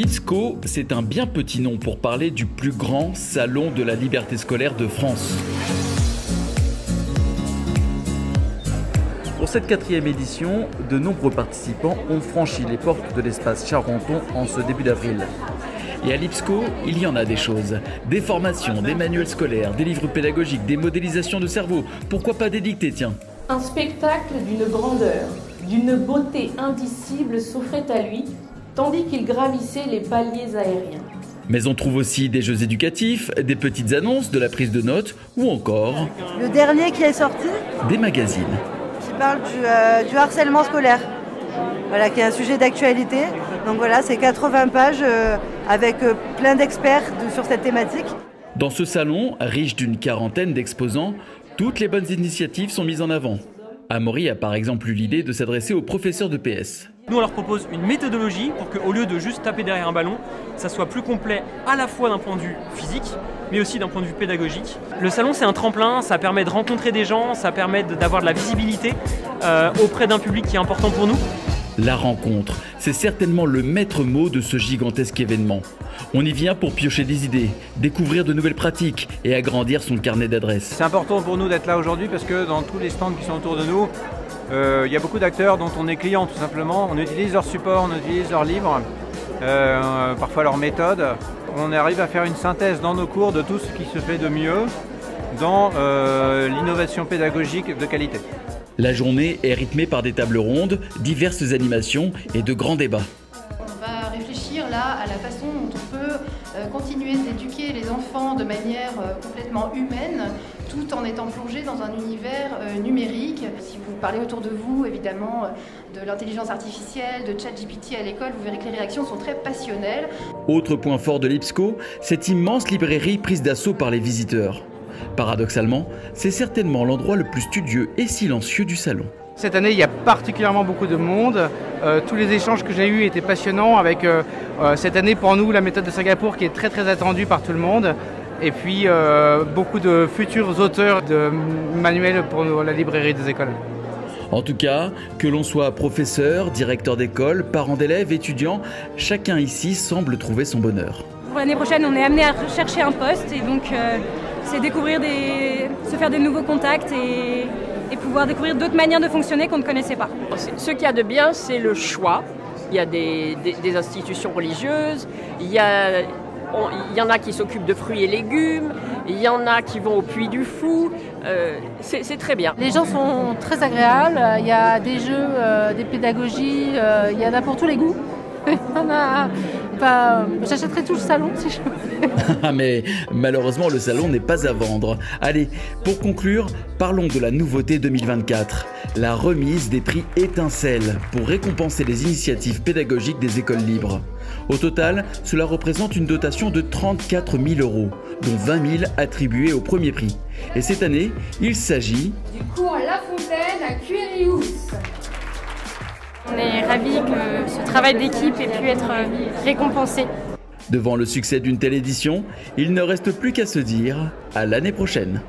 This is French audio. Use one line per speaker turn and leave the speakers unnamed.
L'IPSCO, c'est un bien petit nom pour parler du plus grand salon de la liberté scolaire de France. Pour cette 4e édition, de nombreux participants ont franchi les portes de l'espace Charenton en ce début d'avril. Et à l'IPSCO, il y en a des choses. Des formations, des manuels scolaires, des livres pédagogiques, des modélisations de cerveau. Pourquoi pas des dictées, tiens.
Un spectacle d'une grandeur, d'une beauté indicible s'offrait à lui, tandis qu'il gravissait les paliers aériens.
Mais on trouve aussi des jeux éducatifs, des petites annonces, de la prise de notes ou encore...
Le dernier qui est sorti,
des magazines.
Qui parle du harcèlement scolaire, voilà, qui est un sujet d'actualité. Donc voilà, c'est 80 pages avec plein d'experts sur cette thématique.
Dans ce salon, riche d'une quarantaine d'exposants, toutes les bonnes initiatives sont mises en avant. Amaury a par exemple eu l'idée de s'adresser aux professeurs de PS.
Nous, on leur propose une méthodologie pour qu'au lieu de juste taper derrière un ballon, ça soit plus complet à la fois d'un point de vue physique, mais aussi d'un point de vue pédagogique. Le salon, c'est un tremplin, ça permet de rencontrer des gens, ça permet d'avoir de la visibilité auprès d'un public qui est important pour nous.
La rencontre, c'est certainement le maître mot de ce gigantesque événement. On y vient pour piocher des idées, découvrir de nouvelles pratiques et agrandir son carnet d'adresses.
C'est important pour nous d'être là aujourd'hui parce que dans tous les stands qui sont autour de nous, il y a beaucoup d'acteurs dont on est client tout simplement. On utilise leurs supports, on utilise leurs livres, parfois leurs méthodes. On arrive à faire une synthèse dans nos cours de tout ce qui se fait de mieux dans l'innovation pédagogique de qualité.
La journée est rythmée par des tables rondes, diverses animations et de grands débats.
On va réfléchir là à la façon dont on peut continuer d'éduquer les enfants de manière complètement humaine, tout en étant plongé dans un univers numérique. Si vous parlez autour de vous, évidemment, de l'intelligence artificielle, de ChatGPT à l'école, vous verrez que les réactions sont très passionnelles.
Autre point fort de l'IPSCO, cette immense librairie prise d'assaut par les visiteurs. Paradoxalement, c'est certainement l'endroit le plus studieux et silencieux du salon.
Cette année, il y a particulièrement beaucoup de monde. Tous les échanges que j'ai eus étaient passionnants avec cette année pour nous la méthode de Singapour qui est très attendue par tout le monde. Et puis beaucoup de futurs auteurs de manuels pour la librairie des écoles.
En tout cas, que l'on soit professeur, directeur d'école, parent d'élèves, étudiant, chacun ici semble trouver son bonheur.
Pour l'année prochaine, on est amené à chercher un poste et donc c'est découvrir se faire des nouveaux contacts et pouvoir découvrir d'autres manières de fonctionner qu'on ne connaissait pas.
Ce qu'il y a de bien, c'est le choix. Il y a des institutions religieuses, il y en a qui s'occupent de fruits et légumes, il y en a qui vont au Puy du Fou, c'est très bien.
Les gens sont très agréables, il y a des jeux, des pédagogies, il y en a pour tous les goûts. J'achèterai tout le salon si je peux.
Mais malheureusement, le salon n'est pas à vendre. Allez, pour conclure, parlons de la nouveauté 2024. La remise des prix Étincelle pour récompenser les initiatives pédagogiques des écoles libres. Au total, cela représente une dotation de 34 000 €, dont 20 000 attribués au premier prix. Et cette année, il s'agit
du cours La Fontaine à Cuérious.
On est ravis que ce travail d'équipe ait pu être récompensé.
Devant le succès d'une telle édition, il ne reste plus qu'à se dire à l'année prochaine.